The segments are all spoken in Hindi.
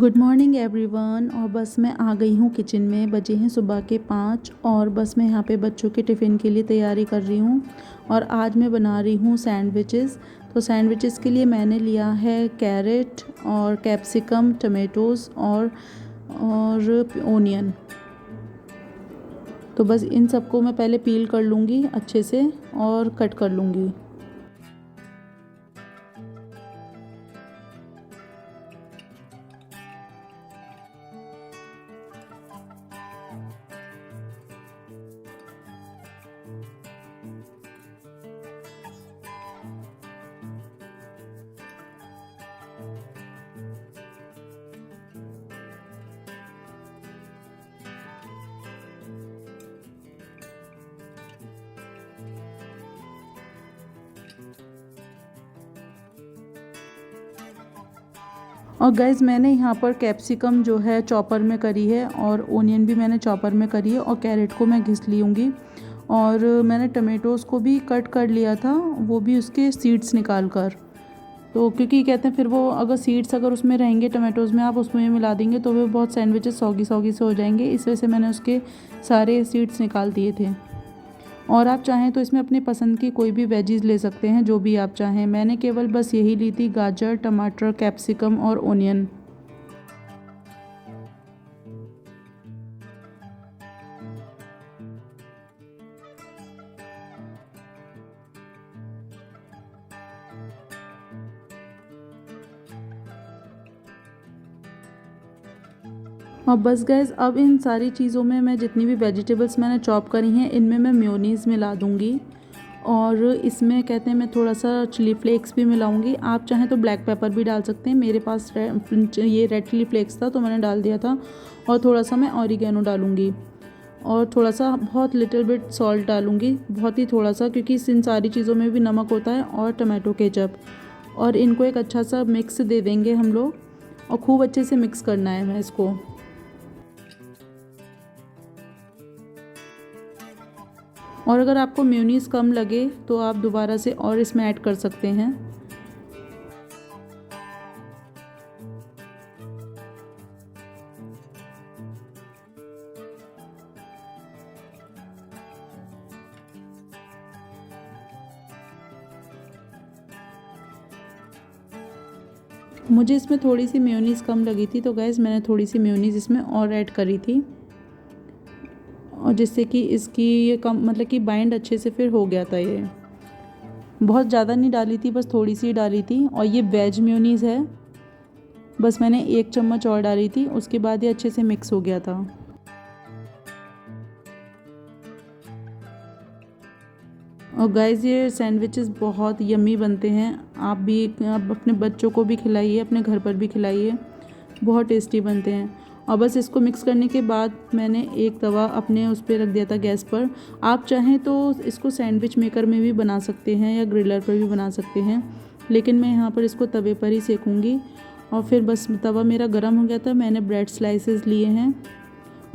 Good morning everyone. और बस मैं आ गई हूँ किचन में। बजे हैं सुबह के 5 और बस मैं यहाँ पे बच्चों के टिफ़िन के लिए तैयारी कर रही हूँ। और आज मैं बना रही हूँ सैंडविचेस। तो सैंडविचेस के लिए मैंने लिया है कैरेट और कैप्सिकम, टमेटोज़ और ओनियन। तो बस इन सबको मैं पहले पील कर लूँगी अच्छे से और कट कर लूँगी। और गाइज़ मैंने यहाँ पर कैप्सिकम जो है चॉपर में करी है और ओनियन भी मैंने चॉपर में करी है और कैरेट को मैं घिस लूँगी। और मैंने टमेटोज़ को भी कट कर लिया था, वो भी उसके सीड्स निकाल कर। तो क्योंकि कहते हैं फिर वो अगर सीड्स अगर उसमें रहेंगे टमाटोज़ में, आप उसमें मिला देंगे तो वो बहुत सैंडविचेस सॉगी सॉगी से हो जाएंगे। इस वजह से मैंने उसके सारे सीड्स निकाल दिए थे। और आप चाहें तो इसमें अपनी पसंद की कोई भी वेजीज़ ले सकते हैं, जो भी आप चाहें। मैंने केवल बस यही ली थी, गाजर, टमाटर, कैप्सिकम और ओनियन। और बस गैस अब इन सारी चीज़ों में मैं जितनी भी वेजिटेबल्स मैंने चॉप करी हैं इनमें मैं मेयोनीज़ मिला दूँगी। और इसमें कहते हैं मैं थोड़ा सा चिली फ्लेक्स भी मिलाऊंगी। आप चाहें तो ब्लैक पेपर भी डाल सकते हैं। मेरे पास ये रेड चिली फ्लेक्स था तो मैंने डाल दिया था। और थोड़ा सा मैं ऑरिगेनो डालूंगी और थोड़ा सा बहुत लिटिल बिट सॉल्ट डालूंगी, बहुत ही थोड़ा सा, क्योंकि इन सारी चीज़ों में भी नमक होता है। और टमाटो केचप। और इनको एक अच्छा सा मिक्स दे देंगे हम लोग और खूब अच्छे से मिक्स करना है मैं इसको। और अगर आपको मेयोनीज़ कम लगे तो आप दोबारा से और इसमें ऐड कर सकते हैं। मुझे इसमें थोड़ी सी मेयोनीज़ कम लगी थी तो गैस मैंने थोड़ी सी मेयोनीज़ इसमें और ऐड करी थी। और जिससे कि इसकी ये कम मतलब कि बाइंड अच्छे से फिर हो गया था। ये बहुत ज़्यादा नहीं डाली थी, बस थोड़ी सी डाली थी। और ये वेज मेयोनीज़ है, बस मैंने 1 चम्मच और डाली थी, उसके बाद ये अच्छे से मिक्स हो गया था। और गाइस ये सैंडविचेस बहुत यम्मी बनते हैं। आप अपने बच्चों को भी खिलाइए, अपने घर पर भी खिलाइए, बहुत टेस्टी बनते हैं। और बस इसको मिक्स करने के बाद मैंने एक तवा अपने उस पर रख दिया था गैस पर। आप चाहें तो इसको सैंडविच मेकर में भी बना सकते हैं या ग्रिलर पर भी बना सकते हैं, लेकिन मैं यहाँ पर इसको तवे पर ही सेकूँगी। और फिर बस तवा मेरा गर्म हो गया था, मैंने ब्रेड स्लाइसेस लिए हैं।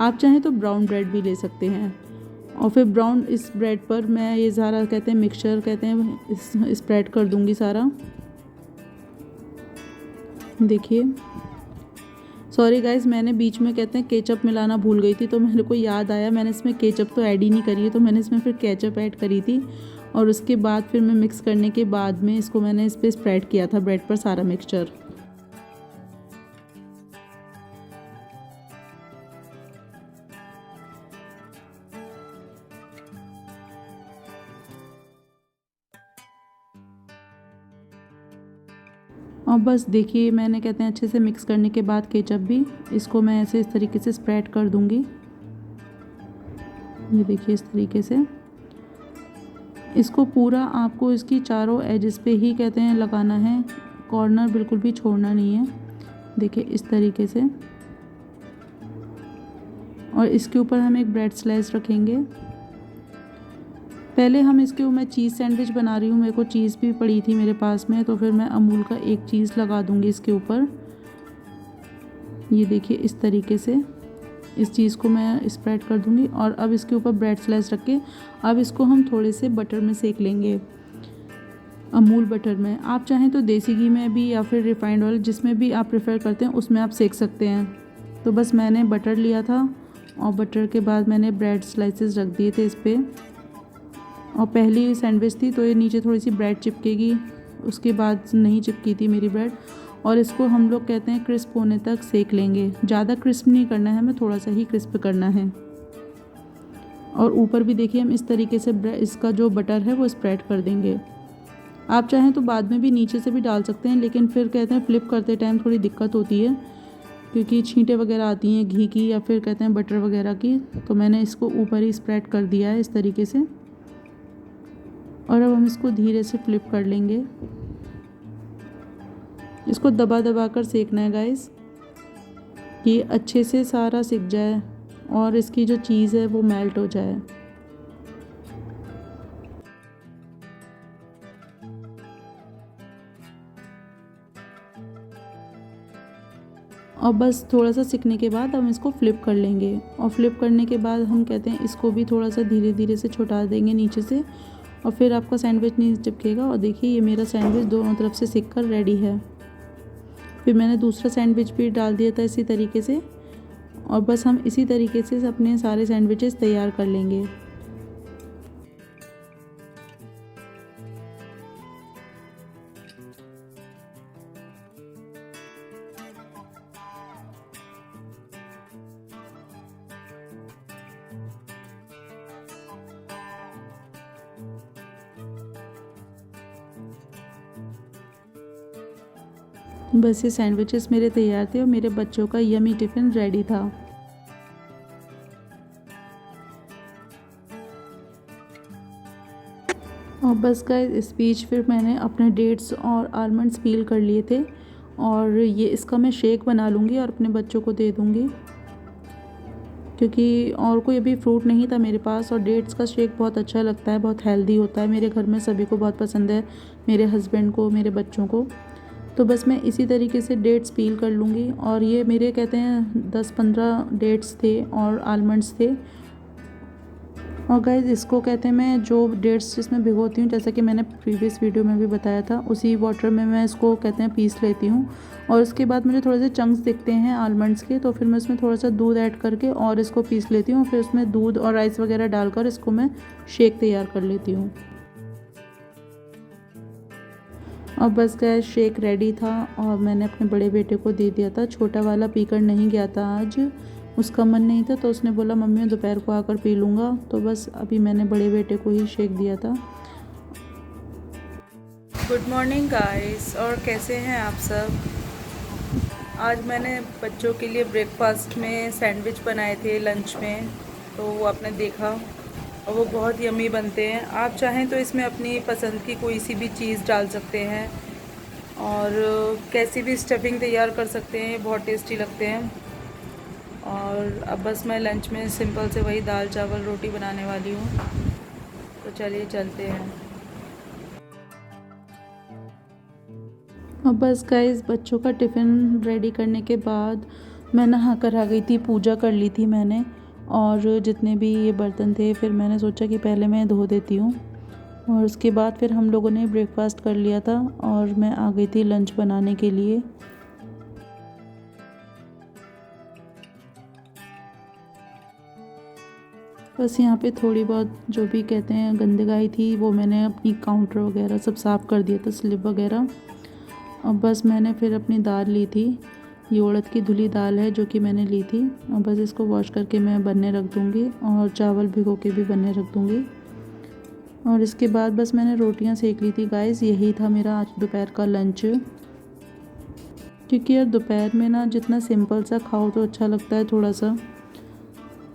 आप चाहें तो ब्राउन ब्रेड भी ले सकते हैं। और फिर ब्राउन इस ब्रेड पर मैं ये सारा कहते हैं मिक्सचर कहते हैं इस स्प्रेड कर दूंगी सारा। देखिए, सॉरी गाइस, मैंने बीच में कहते हैं केचप मिलाना भूल गई थी, तो मेरे को याद आया मैंने इसमें केचप तो ऐड ही नहीं करी है, तो मैंने इसमें फिर केचप ऐड करी थी। और उसके बाद फिर मैं मिक्स करने के बाद में इसको मैंने इस पर स्प्रेड किया था ब्रेड पर सारा मिक्सचर। और बस देखिए, मैंने कहते हैं अच्छे से मिक्स करने के बाद केचप भी इसको मैं ऐसे इस तरीके से स्प्रेड कर दूंगी। ये देखिए, इस तरीके से इसको पूरा आपको इसकी चारों एजेस पे ही कहते हैं लगाना है, कॉर्नर बिल्कुल भी छोड़ना नहीं है। देखिए इस तरीके से। और इसके ऊपर हम एक ब्रेड स्लाइस रखेंगे। पहले हम इसके मैं चीज़ सैंडविच बना रही हूँ, मेरे को चीज़ भी पड़ी थी मेरे पास में, तो फिर मैं अमूल का एक चीज़ लगा दूँगी इसके ऊपर। ये देखिए इस तरीके से इस चीज़ को मैं स्प्रेड कर दूँगी। और अब इसके ऊपर ब्रेड स्लाइस रख के अब इसको हम थोड़े से बटर में सेक लेंगे। अमूल बटर में। आप चाहें तो देसी घी में भी या फिर रिफाइंड ऑयल, जिसमें भी आप प्रेफर करते हैं उसमें आप सेक सकते हैं। तो बस मैंने बटर लिया था और बटर के बाद मैंने ब्रेड स्लाइसेस रख दिए थे इस पर। और पहली सैंडविच थी तो ये नीचे थोड़ी सी ब्रेड चिपकेगी, उसके बाद नहीं चिपकी थी मेरी ब्रेड। और इसको हम लोग कहते हैं क्रिस्प होने तक सेक लेंगे। ज़्यादा क्रिस्प नहीं करना है, हमें थोड़ा सा ही क्रिस्प करना है। और ऊपर भी देखिए हम इस तरीके से इसका जो बटर है वो स्प्रेड कर देंगे। आप चाहें तो बाद में भी नीचे से भी डाल सकते हैं, लेकिन फिर कहते हैं फ्लिप करते टाइम थोड़ी दिक्कत होती है क्योंकि छींटे वगैरह आती हैं घी की या फिर कहते हैं बटर वगैरह की। तो मैंने इसको ऊपर ही स्प्रेड कर दिया है इस तरीके से। और अब हम इसको धीरे से फ्लिप कर लेंगे। इसको दबा दबा कर सेकना है गाइस, कि अच्छे से सारा सिक जाए और इसकी जो चीज़ है वो मेल्ट हो जाए। और बस थोड़ा सा सिकने के बाद हम इसको फ्लिप कर लेंगे। और फ्लिप करने के बाद हम कहते हैं इसको भी थोड़ा सा धीरे धीरे से छुटा देंगे नीचे से, और फिर आपका सैंडविच नहीं चिपकेगा। और देखिए ये मेरा सैंडविच दोनों तरफ से सिक कर रेडी है। फिर मैंने दूसरा सैंडविच भी डाल दिया था इसी तरीके से। और बस हम इसी तरीके से अपने सारे सैंडविचेस तैयार कर लेंगे। बस ये सैंडविचेस मेरे तैयार थे और मेरे बच्चों का यमी टिफ़िन रेडी था। और बस गाइस इस बीच फिर मैंने अपने डेट्स और आलमंड्स पील कर लिए थे, और ये इसका मैं शेक बना लूँगी और अपने बच्चों को दे दूँगी, क्योंकि और कोई अभी फ्रूट नहीं था मेरे पास। और डेट्स का शेक बहुत अच्छा लगता है, बहुत हेल्दी होता है, मेरे घर में सभी को बहुत पसंद है, मेरे हस्बैंड को, मेरे बच्चों को। तो बस मैं इसी तरीके से डेट्स पील कर लूँगी। और ये मेरे कहते हैं 10-15 डेट्स थे और आलमंड्स थे। और गाइस इसको कहते हैं मैं जो डेट्स जिसमें भिगोती हूँ, जैसा कि मैंने प्रीवियस वीडियो में भी बताया था, उसी वाटर में मैं इसको कहते हैं पीस लेती हूँ। और उसके बाद मुझे थोड़े से चंक्स दिखते हैं आलमंड्स के, तो फिर मैं उसमें थोड़ा सा दूध ऐड करके और इसको पीस लेती हूँ। फिर उसमें दूध और राइस वगैरह डालकर इसको मैं शेक तैयार कर लेती हूँ। और बस गैस शेक रेडी था और मैंने अपने बड़े बेटे को दे दिया था। छोटा वाला पीकर नहीं गया था आज, उसका मन नहीं था, तो उसने बोला मम्मी मैं दोपहर को आकर पी लूँगा। तो बस अभी मैंने बड़े बेटे को ही शेक दिया था। गुड मॉर्निंग गाइस, और कैसे हैं आप सब। आज मैंने बच्चों के लिए ब्रेकफास्ट में सैंडविच बनाए थे लंच में, तो वो आपने देखा, और वो बहुत यमी बनते हैं। आप चाहें तो इसमें अपनी पसंद की कोई सी भी चीज़ डाल सकते हैं और कैसी भी स्टफिंग तैयार कर सकते हैं, ये बहुत टेस्टी लगते हैं। और अब बस मैं लंच में सिंपल से वही दाल चावल रोटी बनाने वाली हूँ, तो चलिए चलते हैं। और बस गाइस बच्चों का टिफ़िन रेडी करने के बाद मैं नहा कर आ गई थी, पूजा कर ली थी मैंने। और जितने भी ये बर्तन थे फिर मैंने सोचा कि पहले मैं धो देती हूँ। और उसके बाद फिर हम लोगों ने ब्रेकफास्ट कर लिया था और मैं आ गई थी लंच बनाने के लिए। बस यहाँ पे थोड़ी बहुत जो भी कहते हैं गंदगाई थी वो मैंने अपनी काउंटर वगैरह सब साफ़ कर दिया था, स्लिप वगैरह। और बस मैंने फिर अपनी दाल ली थी, ये उड़द की धुली दाल है जो कि मैंने ली थी। और बस इसको वॉश करके मैं बनने रख दूँगी और चावल भिगो के भी बनने रख दूँगी। और इसके बाद बस मैंने रोटियां सेक ली थी गाइस। यही था मेरा आज दोपहर का लंच, क्योंकि यार दोपहर में ना जितना सिंपल सा खाओ तो अच्छा लगता है थोड़ा सा।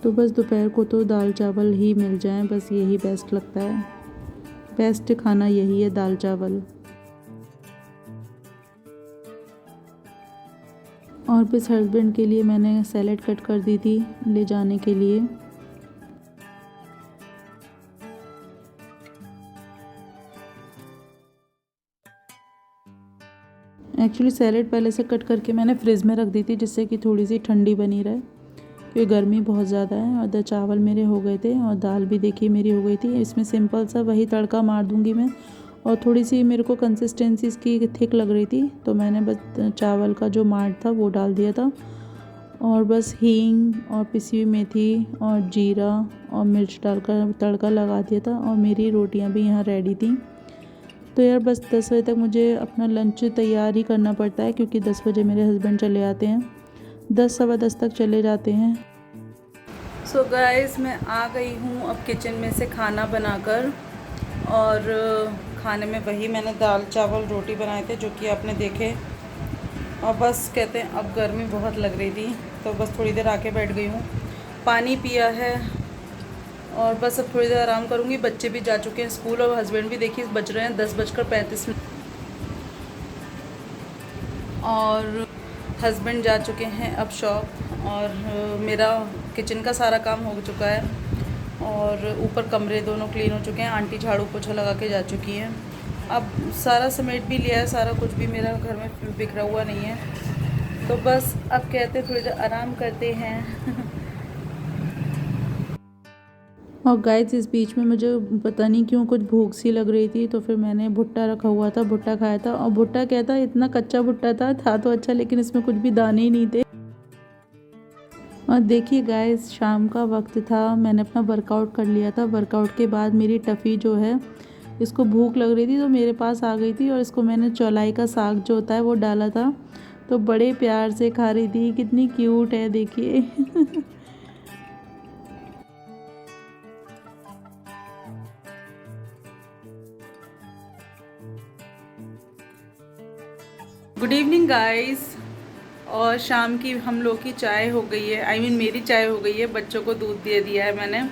तो बस दोपहर को तो दाल चावल ही मिल जाए, बस यही बेस्ट लगता है। बेस्ट खाना यही है, दाल चावल। और बस हस्बैंड के लिए मैंने सैलेड कट कर दी थी ले जाने के लिए। एक्चुअली सैलेड पहले से कट करके मैंने फ्रिज में रख दी थी, जिससे कि थोड़ी सी ठंडी बनी रहे, क्योंकि गर्मी बहुत ज़्यादा है। और चावल मेरे हो गए थे और दाल भी देखिए मेरी हो गई थी। इसमें सिंपल सा वही तड़का मार दूँगी मैं, और थोड़ी सी मेरे को कंसिस्टेंसी इसकी थिक लग रही थी, तो मैंने बस चावल का जो मार्ट था वो डाल दिया था और बस हींग और पिसी हुई मेथी और जीरा और मिर्च डालकर तड़का लगा दिया था और मेरी रोटियां भी यहाँ रेडी थी। तो यार बस 10 बजे तक मुझे अपना लंच तैयार ही करना पड़ता है, क्योंकि 10 बजे मेरे हस्बैंड चले आते हैं, 10 सवा 10 तक चले जाते हैं। सो गाइस, मैं आ गई हूँ अब किचन में से खाना बनाकर, और खाने में वही मैंने दाल चावल रोटी बनाए थे जो कि आपने देखे। और बस कहते हैं अब गर्मी बहुत लग रही थी तो बस थोड़ी देर आके बैठ गई हूँ, पानी पिया है और बस अब थोड़ी देर आराम करूँगी। बच्चे भी जा चुके हैं स्कूल और हस्बैंड भी, देखिए बज रहे हैं 10:35 और हस्बैंड जा चुके हैं अब शॉप, और मेरा किचन का सारा काम हो चुका है और ऊपर कमरे दोनों क्लीन हो चुके हैं। आंटी झाड़ू पोछा लगा के जा चुकी हैं। अब सारा समेट भी लिया है, सारा कुछ भी मेरा घर में बिखरा हुआ नहीं है। तो बस अब कहते हैं थोड़ी देर आराम करते हैं। और गाइस इस बीच में मुझे पता नहीं क्यों कुछ भूख सी लग रही थी, तो फिर मैंने भुट्टा रखा हुआ था, भुट्टा खाया था। और भुट्टा क्या था, इतना कच्चा भुट्टा था तो अच्छा, लेकिन इसमें कुछ भी दाने ही नहीं थे। और देखिए गाइस, शाम का वक्त था, मैंने अपना वर्कआउट कर लिया था। वर्कआउट के बाद मेरी टफ़ी जो है, इसको भूख लग रही थी तो मेरे पास आ गई थी और इसको मैंने चौलाई का साग जो होता है वो डाला था, तो बड़े प्यार से खा रही थी। कितनी क्यूट है देखिए। गुड इवनिंग गाइस, और शाम की हम लोग की चाय हो गई है, आई मीन मेरी चाय हो गई है। बच्चों को दूध दे दिया है मैंने,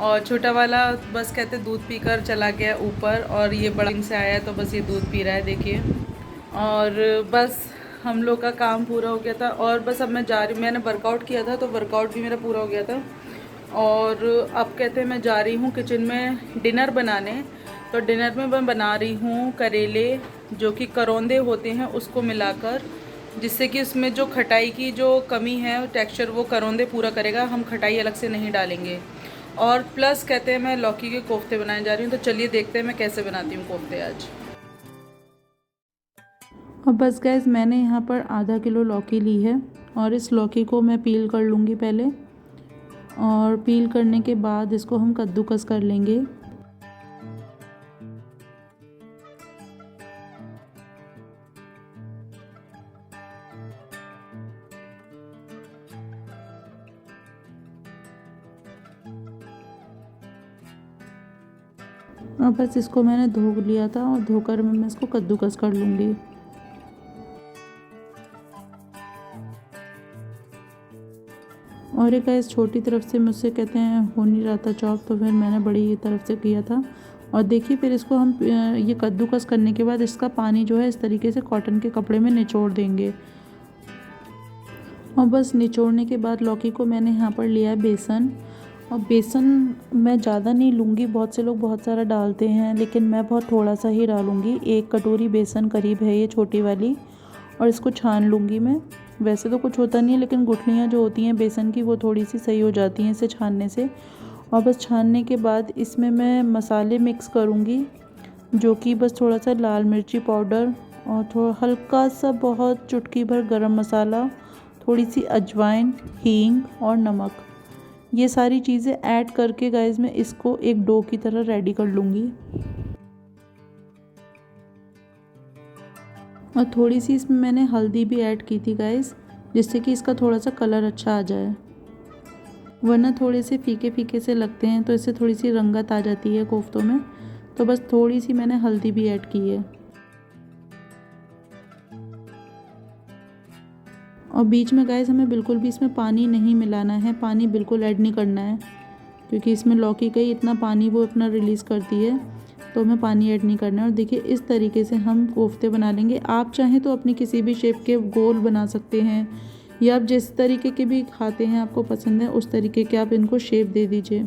और छोटा वाला बस कहते दूध पीकर चला गया ऊपर, और ये बड़ा दिन से आया है तो बस ये दूध पी रहा है देखिए। और बस हम लोग का काम पूरा हो गया था, और बस अब मैं जा रही, मैंने वर्कआउट किया था तो वर्कआउट भी मेरा पूरा हो गया था। और अब कहते हैं मैं जा रही हूँ किचन में डिनर बनाने। तो डिनर में मैं बना रही हूँ करेले, जो कि करौंदे होते हैं उसको मिलाकर, जिससे कि उसमें जो खटाई की जो कमी है टेक्सचर वो करौंदे पूरा करेगा, हम खटाई अलग से नहीं डालेंगे। और प्लस कहते हैं मैं लौकी के कोफ्ते बनाने जा रही हूँ, तो चलिए देखते हैं मैं कैसे बनाती हूँ कोफ्ते आज। और बस गैस, मैंने यहाँ पर आधा किलो लौकी ली है और इस लौकी को मैं पील कर लूँगी पहले, और पील करने के बाद इसको हम कद्दूकस कर लेंगे। और बस इसको मैंने धो लिया था और धोकर मैं इसको कद्दूकस कर लूँगी। और एक इस छोटी तरफ से मुझसे कहते हैं हो नहीं रहा था चॉप, तो फिर मैंने बड़ी तरफ से किया था। और देखिए फिर इसको हम ये कद्दूकस करने के बाद इसका पानी जो है इस तरीके से कॉटन के कपड़े में निचोड़ देंगे। और बस निचोड़ने के बाद लौकी को मैंने यहाँ पर लिया है बेसन, और बेसन मैं ज़्यादा नहीं लूँगी, बहुत से लोग बहुत सारा डालते हैं लेकिन मैं बहुत थोड़ा सा ही डालूँगी। 1 कटोरी बेसन करीब है ये छोटी वाली, और इसको छान लूँगी मैं। वैसे तो कुछ होता नहीं है, लेकिन गुठलियाँ जो होती हैं बेसन की वो थोड़ी सी सही हो जाती हैं इसे छानने से। और बस छानने के बाद इसमें मैं मसाले मिक्स करूँगी, जो कि बस थोड़ा सा लाल मिर्ची पाउडर और थोड़ा हल्का सा बहुत चुटकी भर गरम मसाला, थोड़ी सी अजवाइन, हींग और नमक, ये सारी चीज़ें ऐड करके गाइस मैं इसको एक डो की तरह रेडी कर लूँगी। और थोड़ी सी इसमें मैंने हल्दी भी ऐड की थी गाइस, जिससे कि इसका थोड़ा सा कलर अच्छा आ जाए, वरना थोड़े से फीके फीके से लगते हैं तो इससे थोड़ी सी रंगत आ जाती है कोफ्तों में। तो बस थोड़ी सी मैंने हल्दी भी ऐड की है। और बीच में गाइस हमें बिल्कुल भी इसमें पानी नहीं मिलाना है, पानी बिल्कुल ऐड नहीं करना है, क्योंकि इसमें लौकी का ही इतना पानी वो अपना रिलीज़ करती है, तो हमें पानी ऐड नहीं करना है। और देखिए इस तरीके से हम कोफ्ते बना लेंगे। आप चाहें तो अपनी किसी भी शेप के गोल बना सकते हैं, या आप जिस तरीके के भी खाते हैं आपको पसंद है उस तरीके के आप इनको शेप दे दीजिए।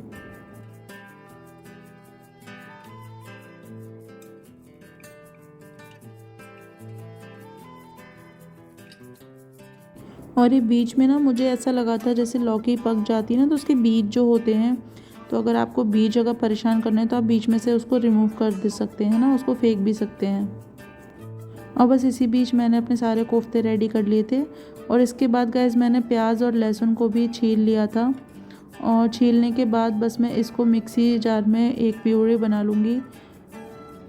और ये बीच में ना मुझे ऐसा लगा था जैसे लौकी पक जाती है ना तो उसके बीज जो होते हैं तो अगर आपको बीज अगर परेशान करना है तो आप बीच में से उसको रिमूव कर दे सकते हैं ना, उसको फेंक भी सकते हैं। और बस इसी बीच मैंने अपने सारे कोफ्ते रेडी कर लिए थे। और इसके बाद गाइस मैंने प्याज और लहसुन को भी छील लिया था। और छीलने के बाद बस मैं इसको मिक्सी जार में एक प्यूरी बना लूँगी,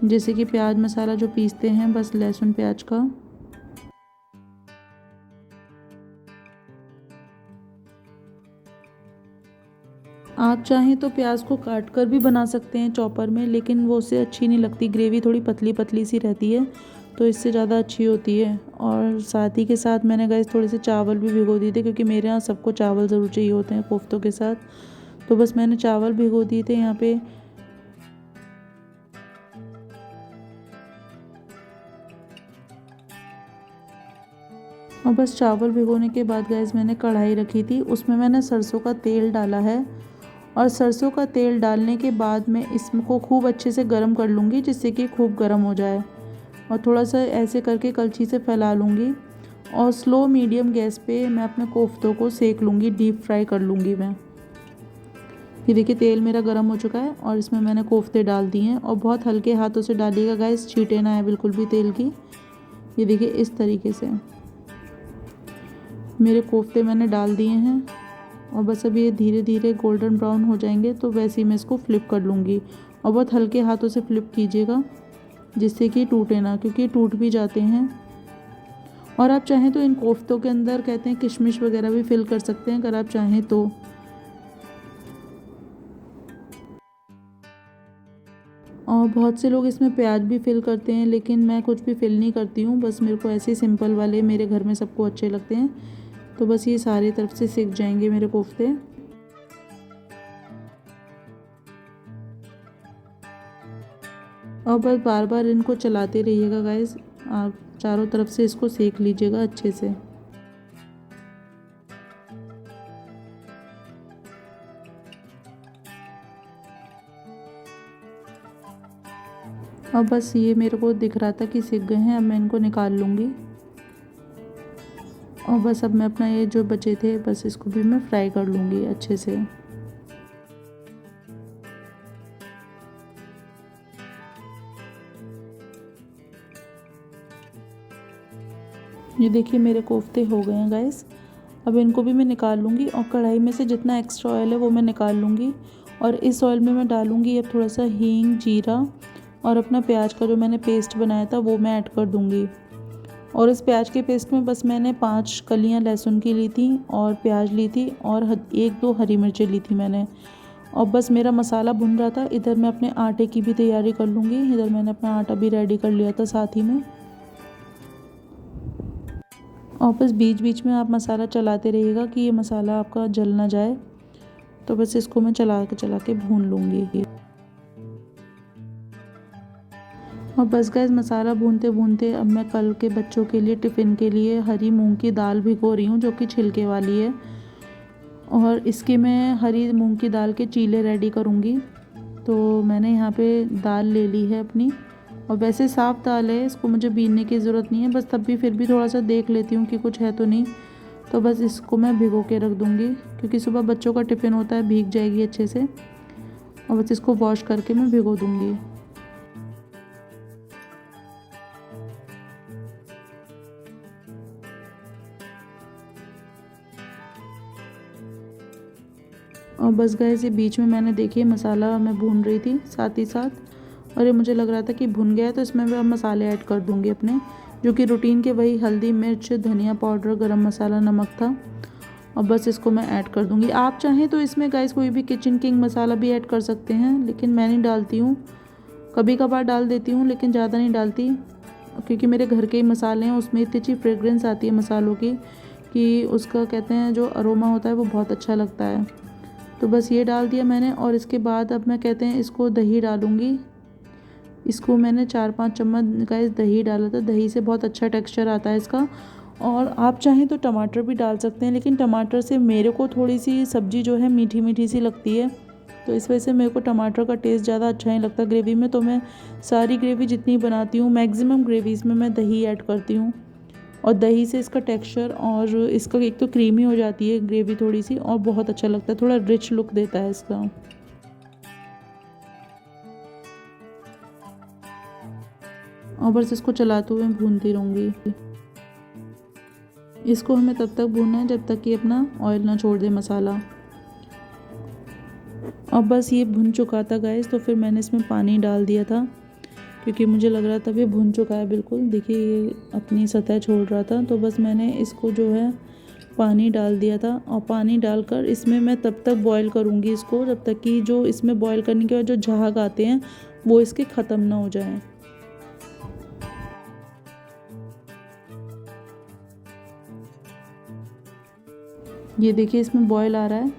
जैसे कि प्याज मसाला जो पीसते हैं बस लहसुन प्याज का। आप चाहें तो प्याज को काट कर भी बना सकते हैं चॉपर में, लेकिन वो उससे अच्छी नहीं लगती। ग्रेवी थोड़ी पतली पतली सी रहती है तो इससे ज़्यादा अच्छी होती है। और साथ ही के साथ मैंने गाइस थोड़े से चावल भी भिगो दिए थे, क्योंकि मेरे यहाँ सबको चावल ज़रूर चाहिए होते हैं कोफ्तों के साथ। तो बस मैंने चावल भिगो दिए थे यहाँ पे। और बस चावल भिगोने के बाद गाइस मैंने कढ़ाई रखी थी, उसमें मैंने सरसों का तेल डाला है। और सरसों का तेल डालने के बाद मैं इसको खूब अच्छे से गर्म कर लूँगी, जिससे कि खूब गर्म हो जाए। और थोड़ा सा ऐसे करके कलछी से फैला लूँगी। और स्लो मीडियम गैस पे मैं अपने कोफ्तों को सेक लूँगी, डीप फ्राई कर लूँगी मैं। ये देखिए तेल मेरा गर्म हो चुका है और इसमें मैंने कोफ्ते डाल दिए हैं। और बहुत हल्के हाथों से डालिएगा गाइस, छींटे ना है बिल्कुल भी तेल की। ये देखिए इस तरीके से मेरे कोफ्ते मैंने डाल दिए हैं। और बस अब ये धीरे धीरे गोल्डन ब्राउन हो जाएंगे तो वैसे ही मैं इसको फ्लिप कर लूँगी। और बहुत हल्के हाथों से फ्लिप कीजिएगा, जिससे कि टूटे ना, क्योंकि टूट भी जाते हैं। और आप चाहें तो इन कोफ्तों के अंदर कहते हैं किशमिश वगैरह भी फिल कर सकते हैं, अगर आप चाहें तो। और बहुत से लोग इसमें प्याज भी फिल करते हैं, लेकिन मैं कुछ भी फिल नहीं करती हूँ। बस मेरे को ऐसे सिंपल वाले मेरे घर में सबको अच्छे लगते हैं। तो बस ये सारी तरफ से सिक जाएंगे मेरे कोफ्ते। और बस बार बार इनको चलाते रहिएगा गाइस, आप चारों तरफ से इसको सेक लीजिएगा अच्छे से। और बस ये मेरे को दिख रहा था कि सिक गए हैं, अब मैं इनको निकाल लूँगी। और बस अब मैं अपना ये जो बचे थे बस इसको भी मैं फ्राई कर लूँगी अच्छे से। ये देखिए मेरे कोफ्ते हो गए हैं गाइस। अब इनको भी मैं निकाल लूँगी और कढ़ाई में से जितना एक्स्ट्रा ऑयल है वो मैं निकाल लूँगी। और इस ऑयल में मैं डालूँगी अब थोड़ा सा हींग, जीरा और अपना प्याज का जो मैंने पेस्ट बनाया था वो मैं ऐड कर दूँगी। और इस प्याज के पेस्ट में बस मैंने 5 कलियां लहसुन की ली थी और प्याज ली थी और 1-2 हरी मिर्चें ली थी मैंने। और बस मेरा मसाला भुन रहा था, इधर मैं अपने आटे की भी तैयारी कर लूँगी। इधर मैंने अपना आटा भी रेडी कर लिया था साथ ही में। और बस बीच बीच में आप मसाला चलाते रहिएगा कि ये मसाला आपका जल ना जाए। तो बस इसको मैं चला के भून लूँगी। और बस गैस मसाला भूनते भूनते अब मैं कल के बच्चों के लिए टिफ़िन के लिए हरी मूंग की दाल भिगो रही हूँ, जो कि छिलके वाली है। और इसके मैं हरी मूंग की दाल के चीले रेडी करूँगी। तो मैंने यहाँ पे दाल ले ली है अपनी, और वैसे साफ़ दाल है, इसको मुझे बीनने की ज़रूरत नहीं है। बस तब भी फिर भी थोड़ा सा देख लेती हूँ कि कुछ है तो नहीं। तो बस इसको मैं भिगो के रख दूँगी, क्योंकि सुबह बच्चों का टिफ़िन होता है, भीग जाएगी अच्छे से। और बस इसको वॉश करके मैं भिगो दूँगी। और बस गैस ये बीच में मैंने देखिए मसाला मैं भून रही थी साथ ही साथ, और ये मुझे लग रहा था कि भुन गया है, तो इसमें मैं अब मसाले ऐड कर दूंगी अपने, जो कि रूटीन के वही हल्दी, मिर्च, धनिया पाउडर, गरम मसाला, नमक था। और बस इसको मैं ऐड कर दूंगी। आप चाहें तो इसमें गाइस कोई भी किचन किंग मसाला भी ऐड कर सकते हैं, लेकिन मैं नहीं डालती हूँ। कभी कभार डाल देती हूँ, लेकिन ज़्यादा नहीं डालती, क्योंकि मेरे घर के ही मसाले हैं, उसमें इतनी अच्छी फ्रेग्रेंस आती है मसालों की कि उसका कहते हैं जो अरोमा होता है वो बहुत अच्छा लगता है। तो बस ये डाल दिया मैंने। और इसके बाद अब मैं कहते हैं इसको दही डालूँगी। इसको मैंने 4-5 चम्मच गाइस दही डाला था। दही से बहुत अच्छा टेक्सचर आता है इसका। और आप चाहें तो टमाटर भी डाल सकते हैं, लेकिन टमाटर से मेरे को थोड़ी सी सब्ज़ी जो है मीठी मीठी सी लगती है, तो इस वजह से मेरे को टमाटर का टेस्ट ज़्यादा अच्छा नहीं लगता ग्रेवी में। तो मैं सारी ग्रेवी जितनी बनाती हूँ, मैक्सिमम ग्रेवीज़ में मैं दही ऐड करती हूँ। और दही से इसका टेक्सचर और इसका एक तो क्रीमी हो जाती है ग्रेवी थोड़ी सी, और बहुत अच्छा लगता है, थोड़ा रिच लुक देता है इसका। और बस इसको चलाते हुए भूनती रहूँगी। इसको हमें तब तक भूनना है जब तक कि अपना ऑयल ना छोड़ दे मसाला। और बस ये भुन चुका था गाइस, तो फिर मैंने इसमें पानी डाल दिया था क्योंकि मुझे लग रहा था ये भुन चुका है बिल्कुल। देखिए ये अपनी सतह छोड़ रहा था, तो बस मैंने इसको जो है पानी डाल दिया था। और पानी डालकर इसमें मैं तब तक बॉईल करूँगी इसको जब तक कि जो इसमें बॉईल करने के बाद जो झाग आते हैं वो इसके ख़त्म ना हो जाएं। ये देखिए इसमें बॉईल आ रहा है।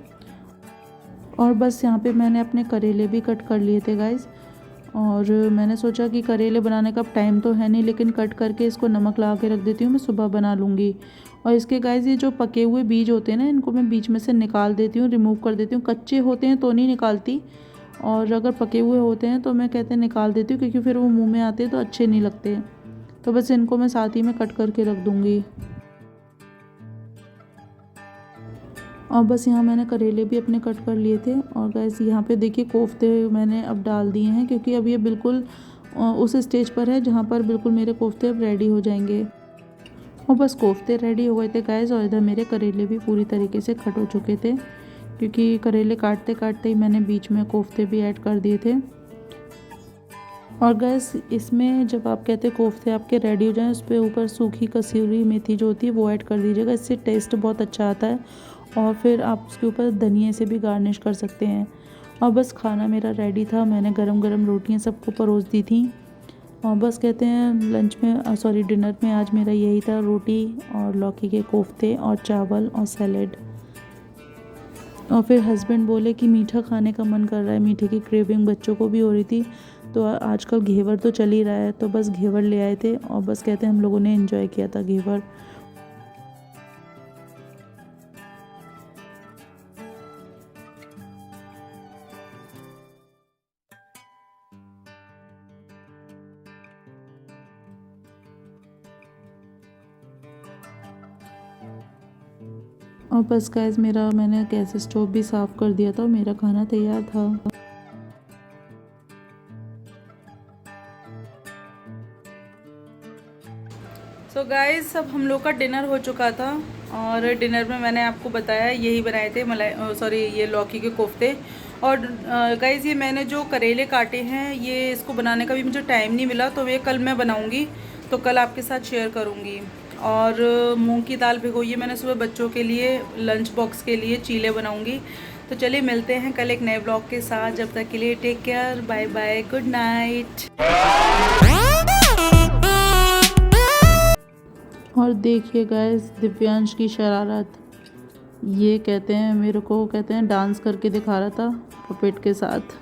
और बस यहाँ पे मैंने अपने करेले भी कट कर लिए थे गाइस। और मैंने सोचा कि करेले बनाने का टाइम तो है नहीं, लेकिन कट करके इसको नमक लगा के रख देती हूँ, मैं सुबह बना लूँगी। और इसके गाइस ये जो पके हुए बीज होते हैं ना, इनको मैं बीच में से निकाल देती हूँ, रिमूव कर देती हूँ। कच्चे होते हैं तो नहीं निकालती, और अगर पके हुए होते हैं तो मैं कहते हैं निकाल देती हूँ, क्योंकि फिर वो मुँह में आते हैं तो अच्छे नहीं लगते। तो बस इनको मैं साथ ही में कट करके रख दूँगी। और बस यहाँ मैंने करेले भी अपने कट कर लिए थे। और गैस यहाँ पे देखिए कोफ्ते मैंने अब डाल दिए हैं, क्योंकि अब ये बिल्कुल उस स्टेज पर है जहाँ पर बिल्कुल मेरे कोफ्ते अब रेडी हो जाएंगे। और बस कोफ्ते रेडी हो गए थे गैस, और इधर मेरे करेले भी पूरी तरीके से कट हो चुके थे, क्योंकि करेले काटते काटते ही मैंने बीच में कोफ्ते भी ऐड कर दिए थे। और गैस इसमें जब आप कहते हैं कोफ्ते आपके रेडी हो जाएं, उस पर ऊपर सूखी कसूरी मेथी जो होती है वो ऐड कर दीजिएगा, इससे टेस्ट बहुत अच्छा आता है। और फिर आप उसके ऊपर धनिया से भी गार्निश कर सकते हैं। और बस खाना मेरा रेडी था, मैंने गरम गरम रोटियां सबको परोस दी थी। और बस कहते हैं लंच में डिनर में आज मेरा यही था, रोटी और लौकी के कोफ्ते और चावल और सैलेड। और फिर हस्बैंड बोले कि मीठा खाने का मन कर रहा है, मीठे की क्रेविंग बच्चों को भी हो रही थी, तो आजकल घेवर तो चल ही रहा है, तो बस घेवर ले आए थे। और बस कहते हैं हम लोगों ने एंजॉय किया था घेवर। और बस गाइस मैंने गैस स्टोव भी साफ़ कर दिया था और मेरा खाना तैयार था। सो गाइस अब हम लोग का डिनर हो चुका था, और डिनर में मैंने आपको बताया यही बनाए थे ये लौकी के कोफ्ते। और गाइस ये मैंने जो करेले काटे हैं, ये इसको बनाने का भी मुझे टाइम नहीं मिला, तो ये कल मैं बनाऊंगी, तो कल आपके साथ शेयर करूंगी। और मूंग की दाल भिगोई है मैंने सुबह बच्चों के लिए, लंच बॉक्स के लिए चीले बनाऊंगी। तो चलिए मिलते हैं कल एक नए ब्लॉग के साथ, जब तक के लिए take care, bye bye, good night. और देखिए गाइस दिव्यांश की शरारत, ये कहते हैं मेरे को कहते हैं डांस करके दिखा रहा था पपेट के साथ।